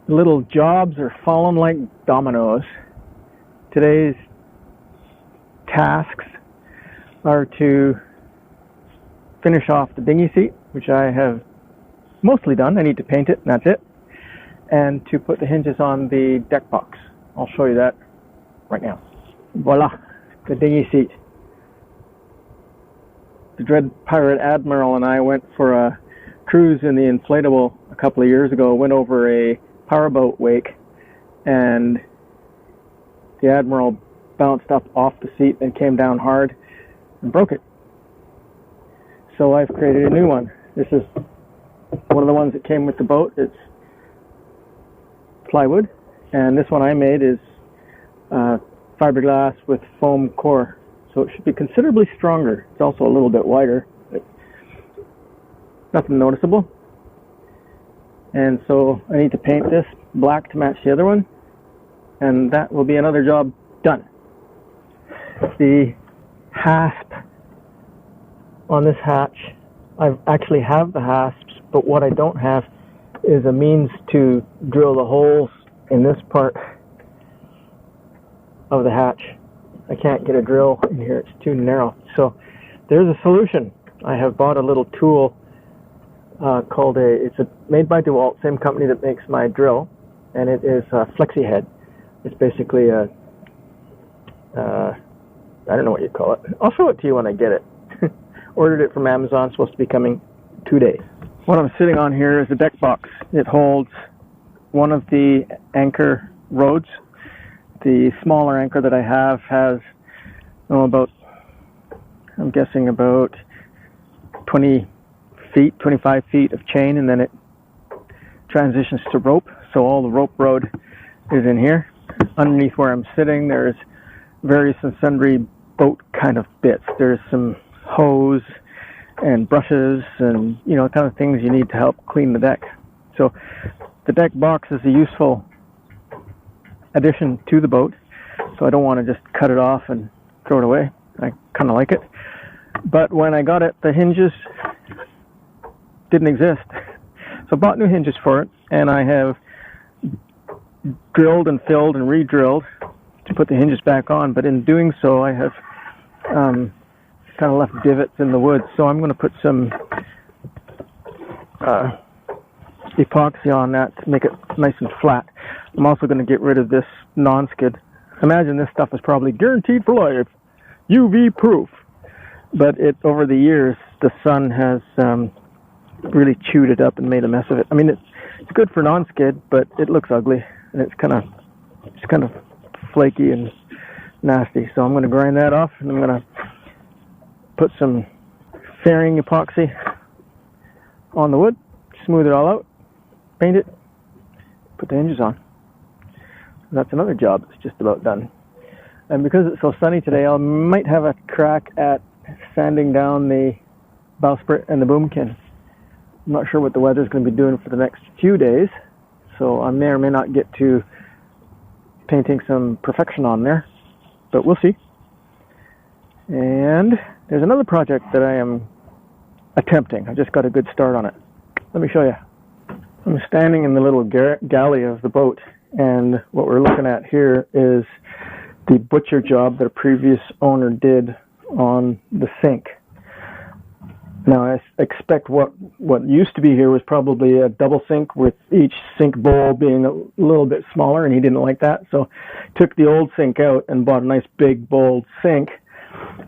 little jobs are falling like dominoes. Today's tasks are to finish off the dinghy seat, which I have mostly done. I need to paint it, and that's it. And to put the hinges on the deck box. I'll show you that right now. Voila, the dinghy seat. The Dread Pirate Admiral and I went for a cruise in the inflatable a couple of years ago. Went over a powerboat wake, and the Admiral bounced up off the seat and came down hard and broke it. So I've created a new one. This is one of the ones that came with the boat. It's plywood, and this one I made is fiberglass with foam core. So it should be considerably stronger. It's also a little bit wider, but nothing noticeable. And so I need to paint this black to match the other one, and that will be another job done. The hasp on this hatch, I actually have the hasps, but what I don't have is a means to drill the holes in this part of the hatch. I can't get a drill in here, it's too narrow. So there's a solution. I have bought a little tool called made by DeWalt, same company that makes my drill, and it is a flexi head. It's basically a I don't know what you call it. I'll show it to you when I get it. Ordered it from Amazon, supposed to be coming today. What I'm sitting on here is a deck box. It holds one of the anchor rods. The smaller anchor that I have has I'm guessing about 20 feet, 25 feet of chain, and then it transitions to rope. So all the rope rod is in here. Underneath where I'm sitting, there's various and sundry boat kind of bits. There's some hose and brushes and kind of things you need to help clean the deck. So the deck box is a useful addition to the boat, so I don't want to just cut it off and throw it away. I kind of like it. But when I got it, the hinges didn't exist. So I bought new hinges for it, and I have drilled and filled and re-drilled to put the hinges back on, but in doing so I have kind of left divots in the wood. So I'm going to put some epoxy on that to make it nice and flat. I'm also going to get rid of this non-skid. Imagine this stuff is probably guaranteed for life, UV proof, but over the years the sun has really chewed it up and made a mess of it. I mean, it's good for non-skid, but it looks ugly and it's kind of flaky and nasty. So I'm going to grind that off, and I'm going to put some fairing epoxy on the wood, smooth it all out, paint it, put the hinges on. That's another job that's just about done. And because it's so sunny today, I might have a crack at sanding down the bowsprit and the boomkin. I'm not sure what the weather's going to be doing for the next few days, so I may or may not get to painting some perfection on there, but we'll see. And there's another project that I am attempting. I just got a good start on it. Let me show you. I'm standing in the little galley of the boat, and what we're looking at here is the butcher job that a previous owner did on the sink. Now I expect what used to be here was probably a double sink, with each sink bowl being a little bit smaller, and he didn't like that, so took the old sink out and bought a nice big bowl sink.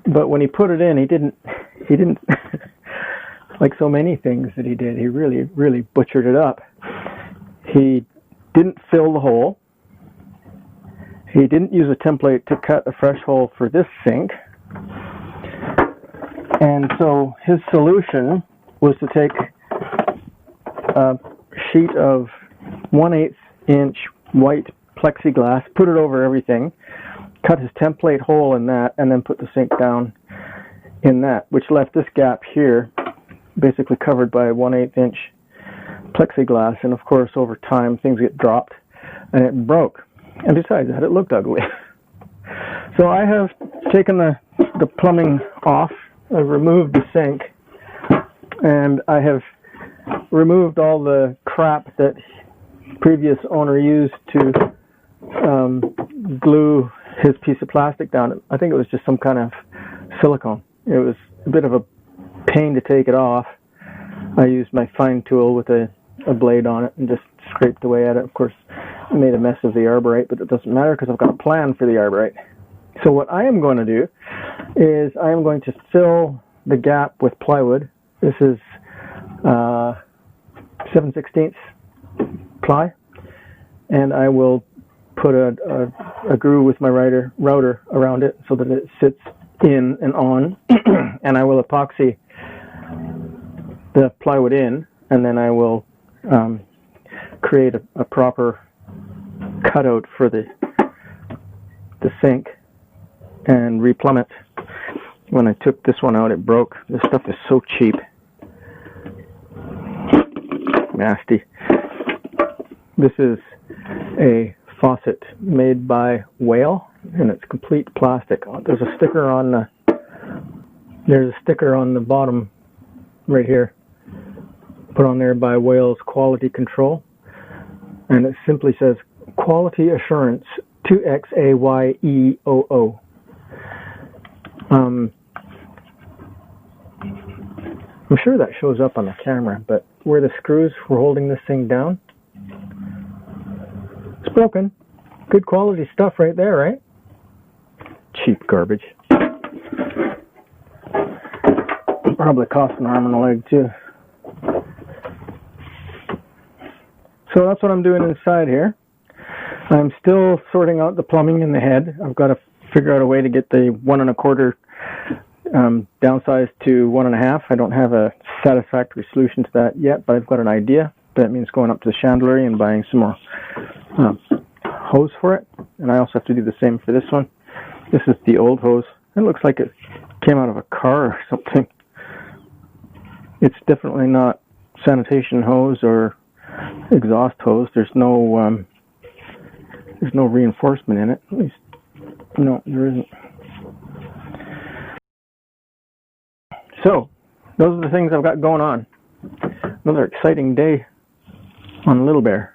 But when he put it in, he didn't like so many things that he did, he really butchered it up. He didn't fill the hole. He didn't use a template to cut a fresh hole for this sink. And so his solution was to take a sheet of 1/8 inch white plexiglass, put it over everything, cut his template hole in that, and then put the sink down in that, which left this gap here basically covered by 1/8 inch plexiglass. And of course, over time, things get dropped and it broke. And besides that, it looked ugly. So I have taken the plumbing off. I've removed the sink, and I have removed all the crap that previous owner used to glue his piece of plastic down. I think it was just some kind of silicone. It was a bit of a pain to take it off. I used my fine tool with a blade on it and just scraped away at it. Of course, I made a mess of the arborite, but it doesn't matter because I've got a plan for the arborite. So what I am going to do is I am going to fill the gap with plywood. This is 7/16 ply, and I will put a groove with my router around it so that it sits in and on, and I will epoxy the plywood in, and then I will create a proper cutout for the sink and replumb it. When I took this one out, it broke. This stuff is so cheap. Nasty. This is a faucet made by Westsail, and it's complete plastic. There's a sticker on the bottom right here, put on there by Westsail's Quality Control, and it simply says Quality Assurance 2XAYEOO. I'm sure that shows up on the camera, but where the screws were holding this thing down, it's broken. Good quality stuff right there, right? Cheap garbage. Probably cost an arm and a leg too. So that's what I'm doing inside here. I'm still sorting out the plumbing in the head. I've got to figure out a way to get the 1 1/4 downsized to 1 1/2. I don't have a satisfactory solution to that yet, but I've got an idea. That means going up to the chandlery and buying some more hose for it. And I also have to do the same for this one. This is the old hose. It looks like it came out of a car or something. It's definitely not sanitation hose or exhaust hose. There's no reinforcement in it. At least, no, there isn't. So, those are the things I've got going on. Another exciting day on Little Bear.